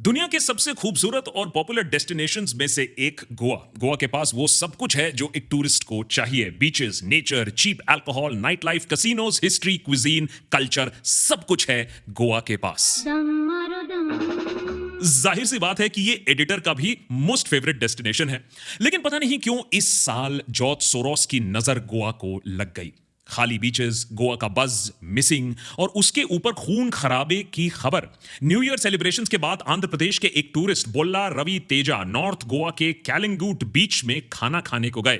दुनिया के सबसे खूबसूरत और पॉपुलर डेस्टिनेशंस में से एक गोवा। गोवा के पास वो सब कुछ है जो एक टूरिस्ट को चाहिए। Beaches, nature, cheap alcohol, night life, casinos, history, cuisine, culture, सब कुछ है गोवा के पास। जाहिर सी बात है कि ये एडिटर का भी मोस्ट फेवरेट डेस्टिनेशन है, लेकिन पता नहीं क्यों इस साल जॉर्ज सोरोस की नजर गोवा को लग गई। खाली बीचेस, गोवा का बज, मिसिंग और उसके ऊपर खून खराबे की खबर। न्यू ईयर सेलिब्रेशंस के बाद आंध्र प्रदेश के एक टूरिस्ट बोल्ला रवि तेजा नॉर्थ गोवा के कैलिंगूट बीच में खाना खाने को गए।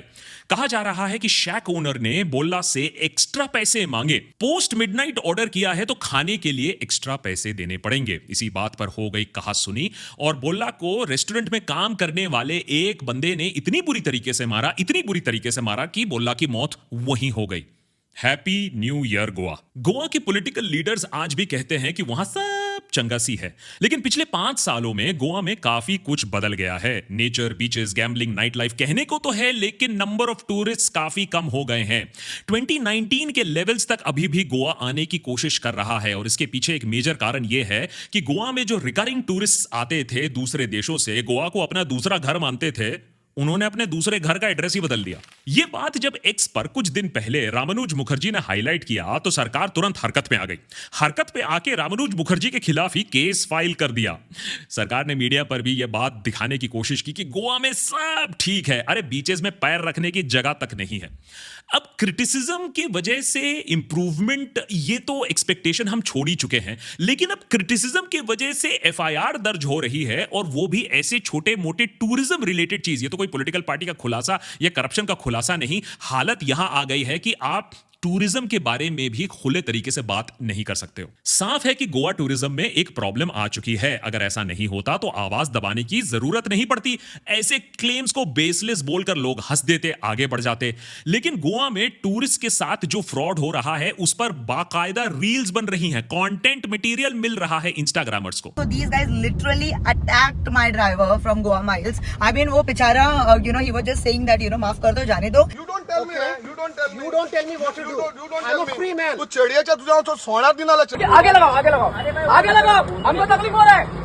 कहा जा रहा है कि शैक ओनर ने बोल्ला से एक्स्ट्रा पैसे मांगे। पोस्ट मिडनाइट ऑर्डर किया है तो खाने के लिए एक्स्ट्रा पैसे देने पड़ेंगे। इसी बात पर हो गई कहा सुनी और बोल्ला को रेस्टोरेंट में काम करने वाले एक बंदे ने इतनी बुरी तरीके से मारा कि बोल्ला की मौत वहीं हो गई। Happy new year Goa. Goa के पॉलिटिकल लीडर्स आज भी कहते हैं कि वहां सब चंगासी है, लेकिन पिछले 5 सालों में गोवा में काफी कुछ बदल गया है। Nature, beaches, gambling, night life कहने को तो है, लेकिन नंबर ऑफ टूरिस्ट काफी कम हो गए हैं। 2019 के लेवल्स तक अभी भी गोवा आने की कोशिश कर रहा है और इसके पीछे एक मेजर कारण यह है कि गोवा में जो रिकरिंग टूरिस्ट आते थे दूसरे देशों से, गोवा को अपना दूसरा घर मानते थे, उन्होंने अपने दूसरे घर का एड्रेस ही बदल दिया। यह बात जब एक्स पर कुछ दिन पहले रामानुज मुखर्जी ने हाईलाइट किया तो सरकार तुरंत हरकत में आ गई। हरकत पे आके रामानुज मुखर्जी के खिलाफ ही केस फाइल कर दिया। सरकार ने मीडिया पर भी यह बात दिखाने की कोशिश की कि गोवा में सब ठीक है, अरे बीचेस में पैर रखने की जगह तक नहीं है। अब क्रिटिसिज्म की वजह से इंप्रूवमेंट, ये तो एक्सपेक्टेशन हम छोड़ ही चुके हैं, लेकिन अब क्रिटिसिज्म की वजह से एफआईआर दर्ज हो रही है और वो भी ऐसे छोटे मोटे टूरिज्म रिलेटेड चीज। ये तो कोई पॉलिटिकल पार्टी का खुलासा या करप्शन का खुलासा नहीं। हालत यहां आ गई है कि आप टूरिज्म के बारे में भी खुले तरीके से बात नहीं कर सकते हो। साफ है कि गोवा टूरिज्म में एक प्रॉब्लम आ चुकी है। अगर ऐसा नहीं होता तो आवाज दबाने की जरूरत नहीं पड़ती। ऐसे क्लेम्स को बेसलेस बोलकर लोग हंस देते, आगे बढ़ जाते। लेकिन गोवा में टूरिस्ट के साथ जो फ्रॉड हो रहा है उस पर बाकायदा रील्स बन रही हैं, कंटेंट मटेरियल मिल रहा है इंस्टाग्रामर्स को। So these guys literally attacked my driver from Goa Miles. I mean वो बेचारा he was just saying that माफ कर दो, जाने दो। You don't tell me, man. You don't tell me. You don't tell me what to do. You don't I'm tell a me. free man. तू चिड़िया तुझा तो सोना दिन वाला चिड़िया। आगे लगाओ, आगे लगाओ, आगे लगाओ, हमको तकलीफ हो रहा है,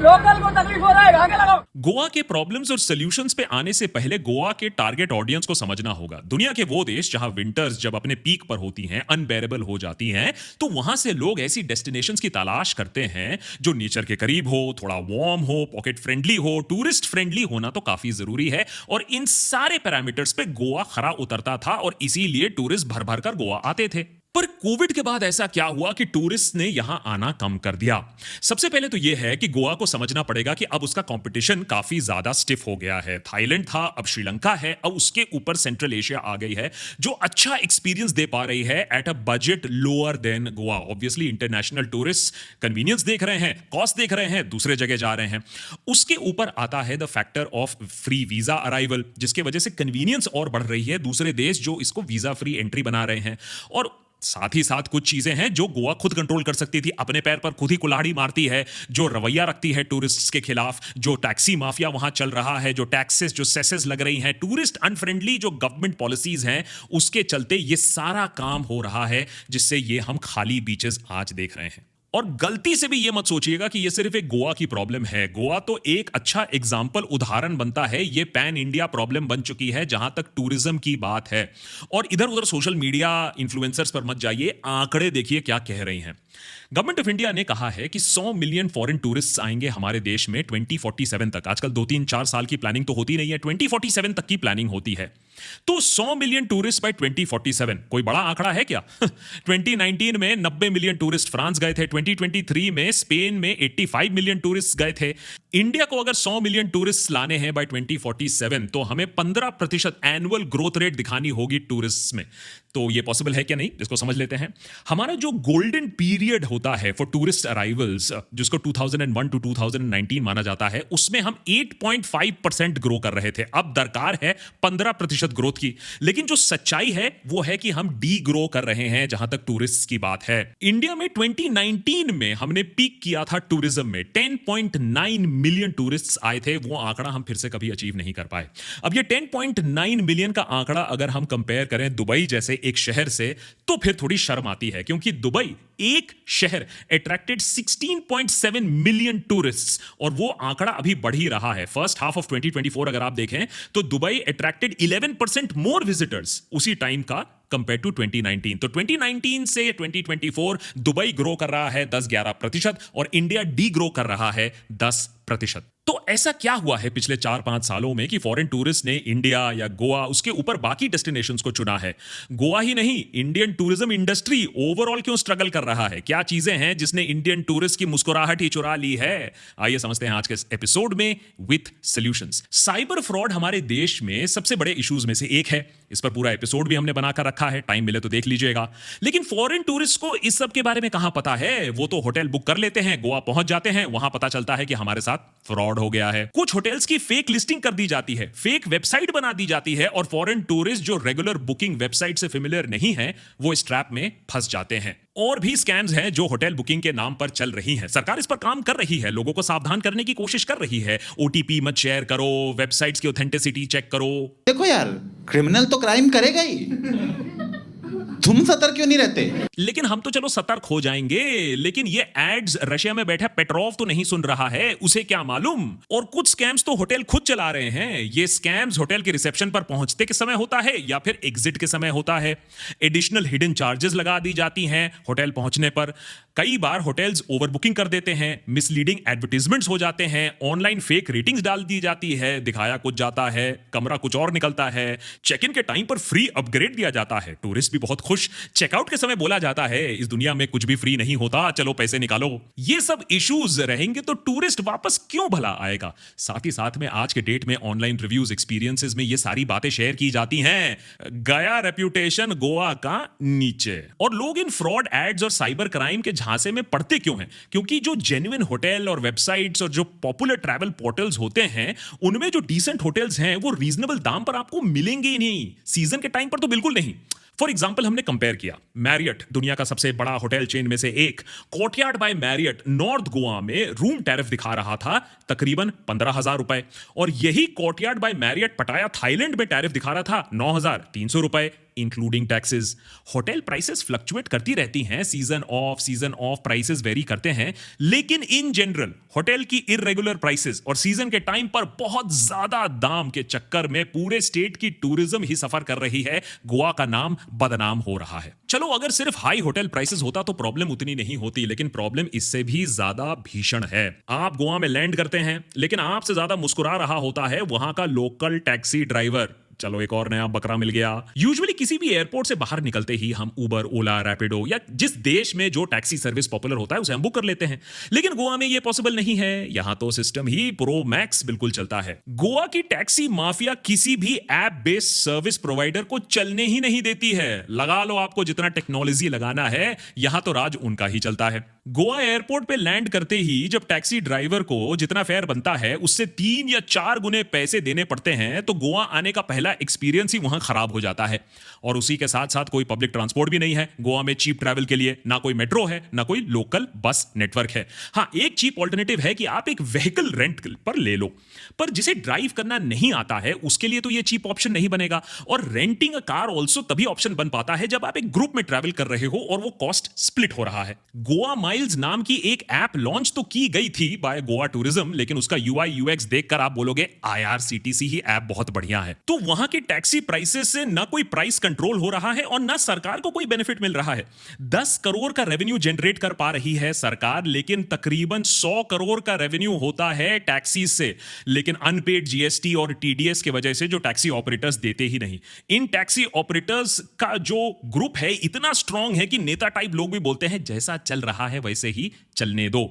लोकल को तकलीफ हो रहा है, आगे लगाओ। गोवा के प्रॉब्लम्स और सॉल्यूशंस पे आने से पहले गोवा के टारगेट ऑडियंस को समझना होगा। दुनिया के वो देश जहां विंटर्स जब अपने पीक पर होती हैं, अनबेरेबल हो जाती हैं, तो वहां से लोग ऐसी डेस्टिनेशंस की तलाश करते हैं जो नेचर के करीब हो, थोड़ा वार्म हो, पॉकेट फ्रेंडली हो। टूरिस्ट फ्रेंडली होना तो काफी जरूरी है और इन सारे पैरामीटर्स पे गोवा खरा उतरता था और इसीलिए टूरिस्ट भर भर कर गोवा आते थे। पर कोविड के बाद ऐसा क्या हुआ कि टूरिस्ट ने यहां आना कम कर दिया? सबसे पहले तो यह है कि गोवा को समझना पड़ेगा कि अब उसका कंपटीशन काफी ज्यादा स्टिफ हो गया है। थाईलैंड था, अब श्रीलंका है, अब उसके ऊपर सेंट्रल एशिया आ गई है जो अच्छा एक्सपीरियंस दे पा रही है at a budget lower than Goa. Obviously international tourist convenience देख रहे हैं, कॉस्ट देख रहे हैं, दूसरे जगह जा रहे हैं। उसके ऊपर आता है the factor of free visa arrival, जिसके वजह से कन्वीनियंस और बढ़ रही है। दूसरे देश जो इसको वीजा फ्री एंट्री बना रहे हैं और साथ ही साथ कुछ चीजें हैं जो गोवा खुद कंट्रोल कर सकती थी, अपने पैर पर खुद ही कुल्हाड़ी मारती है, जो रवैया रखती है टूरिस्ट्स के खिलाफ, जो टैक्सी माफिया वहां चल रहा है, जो टैक्सेस, जो सेसेस लग रही हैं, टूरिस्ट अनफ्रेंडली जो गवर्नमेंट पॉलिसीज हैं, उसके चलते ये सारा काम हो रहा है जिससे ये हम खाली बीचेस आज देख रहे हैं। और गलती से भी ये मत सोचिएगा कि ये सिर्फ एक गोवा की प्रॉब्लम है। गोवा तो एक अच्छा एग्जाम्पल, उदाहरण बनता है। ये पैन इंडिया प्रॉब्लम बन चुकी है जहां तक टूरिज्म की बात है। और इधर उधर सोशल मीडिया इन्फ्लुएंसर्स पर मत जाइए, आंकड़े देखिए क्या कह रही हैं। गवर्नमेंट ऑफ इंडिया ने कहा है कि 100 मिलियन फॉरेन टूरिस्ट आएंगे हमारे देश में 2047 तक। आजकल 2-3-4 साल की प्लानिंग तो होती नहीं है, 2047 तक की प्लानिंग होती है। तो 100 मिलियन टूरिस्ट बाय 2047 कोई बड़ा आंकड़ा है क्या? 2019 में 90 मिलियन टूरिस्ट फ्रांस गए थे, 2023 में स्पेन में 85 मिलियन टूरिस्ट गए थे। इंडिया को अगर 100 मिलियन टूरिस्ट लाने हैं बाय 2047 तो हमें 15% एनुअल ग्रोथ रेट दिखानी होगी टूरिस्ट में। तो ये पॉसिबल है क्या? नहीं, इसको समझ लेते हैं। हमारा जो गोल्डन पीरियड होता है फॉर टूरिस्ट अराइवल्स, जिसको 2001 टू 2019 माना जाता है, उसमें हम 8.5% ग्रो कर रहे थे। अब दरकार है 15% 10% ग्रोथ की। लेकिन जो सच्चाई है वो है कि हम डी ग्रो कर रहे हैं जहां तक टूरिस्ट की बात है। इंडिया में 2019 में हमने पीक किया था टूरिज्म में, 10.9 मिलियन टूरिस्ट्स आए थे। वो आंकड़ा हम फिर से कभी अचीव नहीं कर पाए। अब ये 10.9 मिलियन का आंकड़ा अगर हम कंपेयर करें दुबई जैसे एक शहर से, तो फिर थोड़ी शर्म आती है, क्योंकि दुबई एक शहर अट्रैक्टेड 16.7 मिलियन टूरिस्ट्स, और वो आंकड़ा अभी बढ़ ही रहा है। फर्स्ट हाफ ऑफ 2024 अगर आप देखें तो दुबई अट्रैक्टेड 11% मोर विजिटर्स उसी टाइम का कंपेयर टू 2019। तो 2019 से 2024 दुबई ग्रो कर रहा है 10-11% और इंडिया डी ग्रो कर रहा है 10%। तो ऐसा क्या हुआ है पिछले 4-5 सालों में कि फॉरेन टूरिस्ट ने इंडिया या गोवा, उसके ऊपर बाकी डेस्टिनेशंस को चुना है? गोवा ही नहीं, इंडियन टूरिज्म इंडस्ट्री ओवरऑल क्यों स्ट्रगल कर रहा है? क्या चीजें हैं जिसने इंडियन टूरिस्ट की मुस्कुराहट ही चुरा ली है? आइए समझते हैं आज के एपिसोड में विथ सॉल्यूशंस। साइबर फ्रॉड हमारे देश में सबसे बड़े इश्यूज में से एक है। इस पर पूरा एपिसोड भी हमने बनाकर रखा है, टाइम मिले तो देख लीजिएगा। लेकिन फॉरेन टूरिस्ट को इस सब के बारे में कहां पता है? वो तो होटल बुक कर लेते हैं, गोवा पहुंच जाते हैं, वहां पता चलता है कि हमारे साथ फ्रॉड हो गया है। कुछ होटल्स की फेक लिस्टिंग कर दी जाती है, फेक वेबसाइट बना दी जाती है, और फॉरेन टूरिस्ट जो रेगुलर बुकिंग वेबसाइट से फेमिलियर नहीं है वो इस ट्रैप में फंस जाते हैं। और भी स्कैम्स हैं जो होटल बुकिंग के नाम पर चल रही हैं। सरकार इस पर काम कर रही है, लोगों को सावधान करने की कोशिश कर रही है। ओटीपी मत शेयर करो, वेबसाइट्स की ऑथेंटिसिटी चेक करो। देखो यार, क्रिमिनल तो क्राइम करेगा ही, तुम सतर्क क्यों नहीं रहते? लेकिन हम तो चलो सतर्क हो जाएंगे, लेकिन ये एड्स रशिया में बैठा पेट्रोव तो नहीं सुन रहा है, उसे क्या मालूम? और कुछ स्कैम्स तो होटल खुद चला रहे हैं। ये स्कैम्स होटल के रिसेप्शन पर पहुंचते के समय होता है या फिर एग्जिट के समय होता है। एडिशनल हिडन चार्जेस लगा दी जाती हैं होटल पहुंचने पर। कई बार होटल्स ओवरबुकिंग कर देते हैं, मिसलीडिंग एडवर्टीजमेंट्स हो जाते हैं, ऑनलाइन फेक रेटिंग्स डाल दी जाती है, दिखाया कुछ जाता है, कमरा कुछ और निकलता है, चेक इन के टाइम पर फ्री अपग्रेड दिया जाता है, टूरिस्ट भी बहुत खुश, चेकआउट के समय बोला जाता है इस दुनिया में कुछ भी फ्री नहीं होता, चलो पैसे निकालो। ये सब इश्यूज रहेंगे तो टूरिस्ट वापस क्यों भला आएगा? साथ ही साथ में आज के डेट में ऑनलाइन रिव्यूज, एक्सपीरियंसेस में ये सारी बातें शेयर की जाती हैं। गया रेप्यूटेशन गोवा का नीचे। और लोग इन फ्रॉड एड्स और साइबर क्राइम के झांसे में पड़ते क्यों हैं? क्योंकि जो जेन्युइन होटल और वेबसाइट्स और जो पॉपुलर ट्रैवल पोर्टल्स होते हैं, उनमें जो डिसेंट होटल्स हैं वो रीजनेबल दाम पर आपको मिलेंगे ही नहीं, सीजन के टाइम पर तो बिल्कुल नहीं। फॉर एग्जाम्पल हमने कंपेयर किया, मैरियट दुनिया का सबसे बड़ा होटल चेन में से एक, courtyard by Marriott north Goa में रूम टैरिफ दिखा रहा था तकरीबन 15,000 रुपए, और यही कोर्टयार्ड बाय मैरियट पटाया थाईलैंड में टैरिफ दिखा रहा था 9,300 रुपए including taxes. Hotel prices fluctuate करती रहती हैं, सीजन ऑफ प्राइसेस वेरी करते हैं, लेकिन इन जनरल होटल की इररेगुलर प्राइसेस और सीजन के टाइम पर बहुत ज्यादा दाम के चक्कर में पूरे स्टेट की टूरिज्म ही सफर कर रही है, गोवा का नाम बदनाम हो रहा है। चलो अगर सिर्फ हाई होटल प्राइसेस होता तो प्रॉब्लम उतनी नहीं होती, लेकिन प्रॉब्लम इससे भी ज्यादा भीषण है। आप गोवा में लैंड करते हैं, लेकिन आपसे ज्यादा मुस्कुरा रहा होता है वहां का लोकल टैक्सी ड्राइवर। चलो एक और नया बकरा मिल गया। यूजुअली किसी भी एयरपोर्ट से बाहर निकलते ही हम उबर, ओला, रैपिडो या जिस देश में जो टैक्सी सर्विस पॉपुलर होता है उसे हम बुक कर लेते हैं। लेकिन गोवा में ये पॉसिबल नहीं है, यहां तो सिस्टम ही प्रो मैक्स बिल्कुल चलता है। गोवा की टैक्सी माफिया किसी भी ऐप बेस्ड सर्विस प्रोवाइडर को चलने ही नहीं देती है। लगा लो आपको जितना टेक्नोलॉजी लगाना है, यहां तो राज उनका ही चलता है। गोवा एयरपोर्ट पे लैंड करते ही जब टैक्सी ड्राइवर को जितना फेयर बनता है उससे 3 या 4 गुने पैसे देने पड़ते हैं, तो गोवा आने का पहला एक्सपीरियंस ही वहां खराब हो जाता है। और उसी के साथ साथ कोई पब्लिक ट्रांसपोर्ट भी नहीं है गोवा में चीप ट्रैवल के लिए, ना कोई मेट्रो है, ना कोई लोकल बस नेटवर्क है। हाँ, एक चीप ऑल्टरनेटिव है कि आप एक व्हीकल रेंट पर ले लो, पर जिसे ड्राइव करना नहीं आता है उसके लिए तो ये चीप ऑप्शन नहीं बनेगा। और रेंटिंग अ कार ऑल्सो तभी ऑप्शन बन पाता है जब आप एक ग्रुप में ट्रैवल कर रहे हो और वो कॉस्ट स्प्लिट हो रहा है। गोवा माइल्स नाम की एक ऐप लॉन्च तो की गई थी बाय गोवा टूरिज्म, लेकिन उसका UI UX देखकर आप बोलोगे IRCTC ही ऐप बहुत बढ़िया है। तो वहां के टैक्सी प्राइसेस से ना कोई प्राइस कंट्रोल हो रहा है और ना सरकार को कोई बेनिफिट मिल रहा है। 10 करोड़ का रेवेन्यू जनरेट कर पा रही है सरकार, लेकिन तकरीबन 100 करोड़ का रेवेन्यू होता है टैक्सी से, लेकिन अनपेड GST और TDS की वजह से जो टैक्सी ऑपरेटर्स देते ही नहीं। इन टैक्सी ऑपरेटर्स का जो ग्रुप है इतना स्ट्रांग है कि नेता टाइप लोग भी बोलते हैं जैसा चल रहा है वैसे ही चलने दो।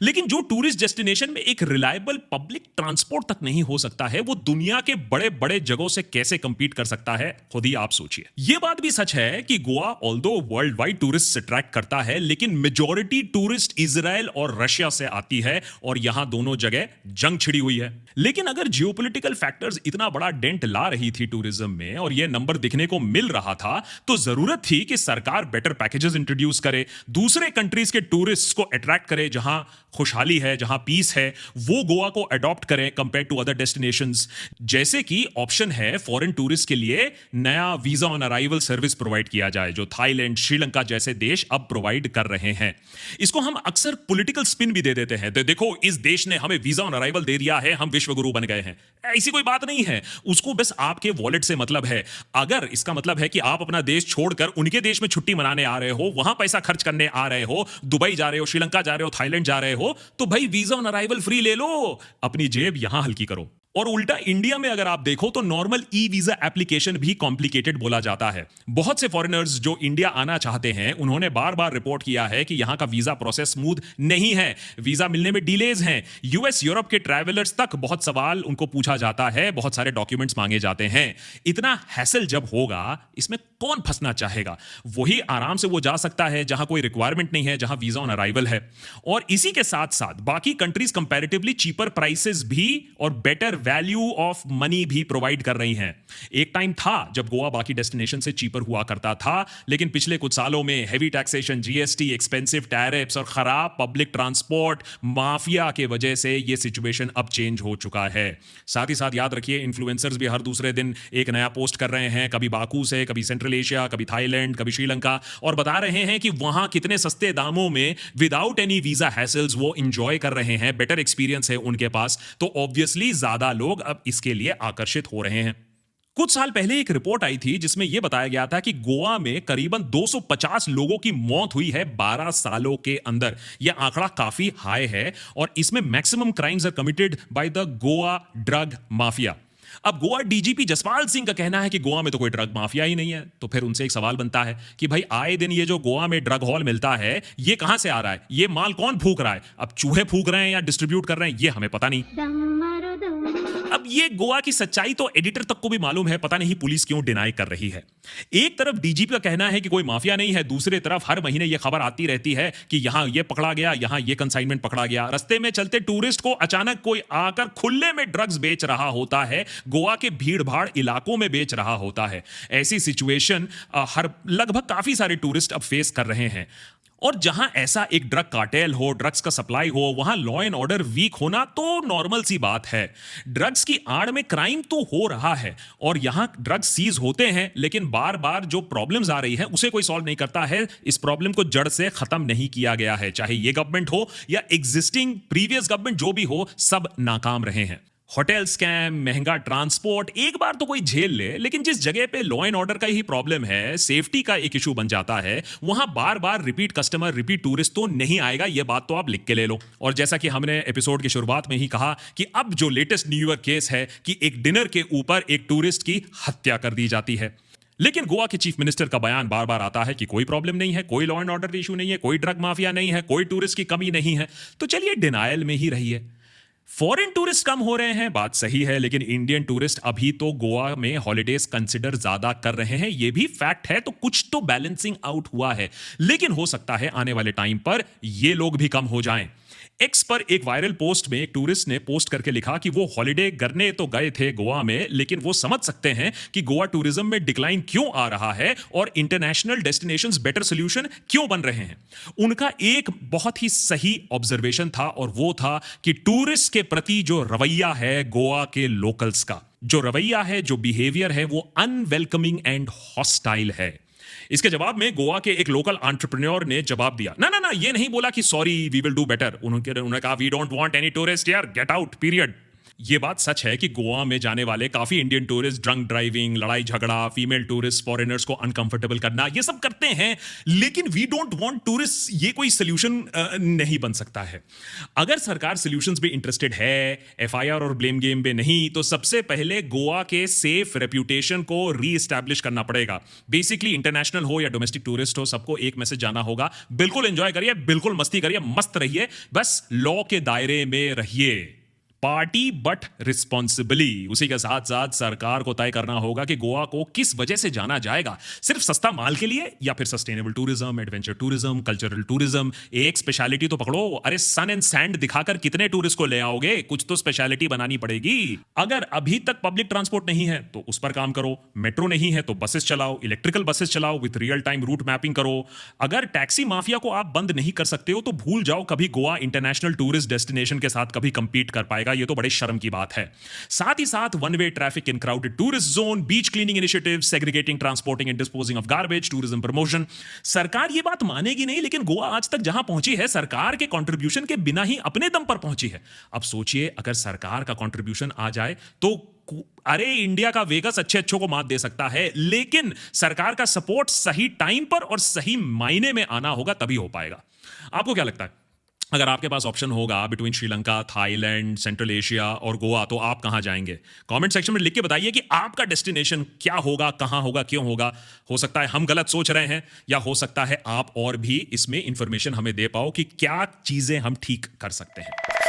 लेकिन जो टूरिस्ट डेस्टिनेशन में एक रिलायबल पब्लिक ट्रांसपोर्ट तक नहीं हो सकता है, वो दुनिया के बड़े बड़े जगहों से कैसे compete कर सकता है, खुद ही आप सोचिए। ये बात भी सच है कि Goa although world wide tourist attract करता है, लेकिन मेजॉरिटी टूरिस्ट इजराइल और रशिया से आती है और यहां दोनों जगह जंग छिड़ी हुई है। लेकिन अगर जियोपॉलिटिकल फैक्टर्स इतना बड़ा डेंट ला रही थी टूरिज्म में और यह नंबर दिखने को मिल रहा था, तो जरूरत थी कि सरकार बेटर पैकेजेस इंट्रोड्यूस करे, दूसरे कंट्रीज के टूरिस्ट को अट्रैक्ट करे, जहां खुशहाली है, जहां पीस है, वो गोवा को अडॉप्ट करें कंपेयर टू अदर डेस्टिनेशंस। जैसे कि ऑप्शन है फॉरेन टूरिस्ट के लिए नया visa on arrival service provide किया जाए, जो थाईलैंड, श्रीलंका जैसे देश अब प्रोवाइड कर रहे हैं। इसको हम अक्सर पॉलिटिकल स्पिन भी दे देते हैं, तो देखो इस देश ने हमें वीजा ऑन अराइवल दे दिया है, हम विश्व गुरु बन गए हैं। ऐसी कोई बात नहीं है, उसको बस आपके वॉलेट से मतलब है। अगर इसका मतलब है कि आप अपना देश छोड़कर उनके देश में छुट्टी मनाने आ रहे हो, वहां पैसा खर्च करने आ रहे हो, दुबई जा रहे हो, श्रीलंका जा रहे हो, थाईलैंड जा रहे हो, तो भाई वीजा ऑन अराइवल फ्री ले लो, अपनी जेब यहां हल्की करो। और उल्टा इंडिया में अगर आप देखो तो नॉर्मल ई वीजा एप्लीकेशन भी कॉम्प्लिकेटेड बोला जाता है। बहुत से फॉरेनर्स जो इंडिया आना चाहते हैं, उन्होंने बार बार रिपोर्ट किया है कि यहां का वीजा प्रोसेस स्मूथ नहीं है, वीजा मिलने में डिलेज हैं। यूएस यूरोप के ट्रैवलर्स तक बहुत सवाल उनको पूछा जाता है, बहुत सारे डॉक्यूमेंट्स मांगे जाते हैं। इतना हैसल जब होगा, इसमें कौन फंसना चाहेगा? वही आराम से वो जा सकता है जहां कोई रिक्वायरमेंट नहीं है, जहां वीजा ऑन अराइवल है। और इसी के साथ साथ बाकी कंट्रीज कंपैरेटिवली चीपर प्राइसेस भी और बेटर वैल्यू ऑफ मनी भी प्रोवाइड कर रही हैं। एक टाइम था जब गोवा बाकी डेस्टिनेशन से चीपर हुआ करता था, लेकिन पिछले कुछ सालों में heavy taxation, GST, expensive tariffs और खराब पब्लिक ट्रांसपोर्ट माफिया के वजह से यह सिचुएशन अब चेंज हो चुका है। साथ ही साथ याद रखिए, इन्फ्लुएंसर्स भी हर दूसरे दिन एक नया पोस्ट कर रहे हैं, कभी बाकू से, कभी सेंट्रल एशिया, कभी थाईलैंड, कभी श्रीलंका, और बता रहे हैं कि वहां कितने सस्ते दामों में विदाउट एनी वीजा हैसल्स वो एंजॉय कर रहे हैं, बेटर एक्सपीरियंस है उनके पास। तो ऑब्वियसली ज्यादा लोग अब इसके लिए आकर्षित हो रहे हैं। कुछ साल पहले एक रिपोर्ट आई थी जिसमें यह बताया गया था कि गोवा में करीबन 250 लोगों की मौत हुई है 12 सालों के अंदर। यह आंकड़ा काफी हाई है और इसमें maximum crimes are committed by the Goa drug mafia. अब गोवा डीजीपी जसपाल सिंह का कहना है कि गोवा में तो कोई ड्रग माफिया ही नहीं है। तो फिर उनसे एक सवाल बनता है कि भाई आए दिन ये जो गोवा में ड्रग हॉल मिलता है, ये कहां से आ रहा है? ये माल कौन फूक रहा है? अब चूहे फूक रहे हैं या डिस्ट्रीब्यूट कर रहे हैं, ये हमें पता नहीं। अब ये गोवा की सच्चाई तो एडिटर तक को भी मालूम है, पता नहीं पुलिस क्यों डिनाई कर रही है। एक तरफ डीजीपी का कहना है कि कोई माफिया नहीं है, दूसरी तरफ हर महीने ये खबर आती रहती है कि यहां ये पकड़ा गया, यहां ये कंसाइनमेंट पकड़ा गया। रास्ते में चलते टूरिस्ट को अचानक कोई आकर खुले में ड्रग्स बेच रहा होता है, गोवा के भीड़ भाड़ इलाकों में बेच रहा होता है। ऐसी सिचुएशन हर लगभग काफी सारे टूरिस्ट अब फेस कर रहे हैं। और जहां ऐसा एक ड्रग कार्टेल हो, ड्रग्स का सप्लाई हो, वहां लॉ एंड ऑर्डर वीक होना तो नॉर्मल सी बात है। ड्रग्स की आड़ में क्राइम तो हो रहा है और यहां ड्रग्स सीज होते हैं, लेकिन बार बार जो प्रॉब्लम्स आ रही है उसे कोई सॉल्व नहीं करता है। इस प्रॉब्लम को जड़ से खत्म नहीं किया गया है, चाहे ये गवर्नमेंट हो या एग्जिस्टिंग प्रीवियस गवर्नमेंट, जो भी हो, सब नाकाम रहे हैं। होटल स्कैम, महंगा ट्रांसपोर्ट एक बार तो कोई झेल ले, लेकिन जिस जगह पे लॉ एंड ऑर्डर का ही प्रॉब्लम है, सेफ्टी का एक इशू बन जाता है, वहां बार बार रिपीट कस्टमर, रिपीट टूरिस्ट तो नहीं आएगा। यह बात तो आप लिख के ले लो। और जैसा कि हमने एपिसोड की शुरुआत में ही कहा कि अब जो लेटेस्ट न्यू ईयर केस है कि एक डिनर के ऊपर एक टूरिस्ट की हत्या कर दी जाती है। लेकिन गोवा के चीफ मिनिस्टर का बयान बार बार आता है कि कोई प्रॉब्लम नहीं है, कोई लॉ एंड ऑर्डर इशू नहीं है, कोई ड्रग माफिया नहीं है, कोई टूरिस्ट की कमी नहीं है। तो चलिए डिनायल में ही रहिए। फॉरेन टूरिस्ट कम हो रहे हैं, बात सही है, लेकिन इंडियन टूरिस्ट अभी तो गोवा में हॉलिडेज कंसिडर ज्यादा कर रहे हैं, यह भी फैक्ट है। तो कुछ तो बैलेंसिंग आउट हुआ है, लेकिन हो सकता है आने वाले टाइम पर ये लोग भी कम हो जाएं। एक्स पर एक वायरल पोस्ट में एक टूरिस्ट ने पोस्ट करके लिखा कि वो हॉलिडे करने तो गए थे गोवा में, लेकिन वो समझ सकते हैं कि गोवा टूरिज्म में डिक्लाइन क्यों आ रहा है और इंटरनेशनल डेस्टिनेशंस बेटर सॉल्यूशन क्यों बन रहे हैं। उनका एक बहुत ही सही ऑब्जर्वेशन था और वो था कि टूरिस्ट के प्रति जो रवैया है गोवा के लोकल्स का, जो रवैया है, जो बिहेवियर है, वो अनवेलकमिंग एंड हॉस्टाइल है। इसके जवाब में गोवा के एक लोकल एंटरप्रेन्योर ने जवाब दिया, ना ना ना, ये नहीं बोला कि sorry we will do better. उन्होंने कहा we don't want any tourist यार, गेट आउट, पीरियड। ये बात सच है कि गोवा में जाने वाले काफी इंडियन टूरिस्ट ड्रंक ड्राइविंग, लड़ाई झगड़ा, फीमेल टूरिस्ट, फॉरेनर्स को अनकंफर्टेबल करना, ये सब करते हैं। लेकिन वी डोंट वांट टूरिस्ट, ये कोई सोल्यूशन नहीं बन सकता है। अगर सरकार सोल्यूशंस में इंटरेस्टेड है, एफआईआर और ब्लेम गेम में नहीं, तो सबसे पहले गोवा के सेफ रेप्यूटेशन को रीएस्टैब्लिश करना पड़ेगा। बेसिकली इंटरनेशनल हो या डोमेस्टिक टूरिस्ट हो, सबको एक मैसेज जाना होगा, बिल्कुल एंजॉय करिए, बिल्कुल मस्ती करिए, मस्त रहिए, बस लॉ के दायरे में रहिए। Party but responsibly. उसी के साथ साथ सरकार को तय करना होगा कि गोवा को किस वजह से जाना जाएगा, सिर्फ सस्ता माल के लिए या फिर sustainable tourism, adventure tourism, cultural tourism. एक स्पेशलिटी तो पकड़ो। अरे सन एंड सैंड दिखाकर कितने टूरिस्ट को ले आओगे, कुछ तो स्पेशलिटी बनानी पड़ेगी। अगर अभी तक पब्लिक ट्रांसपोर्ट नहीं है तो उस पर काम करो, मेट्रो नहीं है तो बसेस चलाओ, इलेक्ट्रिकल बसेस चलाओ, with real time route mapping करो। अगर टैक्सी माफिया को आप बंद नहीं कर सकते हो तो भूल जाओ कभी गोवा इंटरनेशनल टूरिस्ट डेस्टिनेशन के साथ कभी कंपीट कर पाएगा। ये तो बड़े शर्म की बात है। साथ ही साथ one way traffic in crowded tourist zone, beach cleaning initiative, segregating, transporting and disposing of garbage, tourism promotion. सरकार ये बात मानेगी नहीं, लेकिन गोवा आज तक जहां पहुंची है सरकार के कंट्रीब्यूशन के बिना ही अपने दम पर पहुंची है। अब सोचिए अगर सरकार का कंट्रीब्यूशन आ जाए तो अरे इंडिया का वेगस अच्छे अच्छों को मात दे सकता है, लेकिन सरकार का सपोर्ट सही टाइम पर और सही मायने में आना होगा, तभी हो पाएगा। आपको क्या लगता है, अगर आपके पास ऑप्शन होगा between Sri Lanka, Thailand, central Asia और गोवा, तो आप कहां जाएंगे? कमेंट सेक्शन में लिख के बताइए कि आपका डेस्टिनेशन क्या होगा, कहां होगा, क्यों होगा। हो सकता है हम गलत सोच रहे हैं, या हो सकता है आप और भी इसमें इंफॉर्मेशन हमें दे पाओ कि क्या चीजें हम ठीक कर सकते हैं।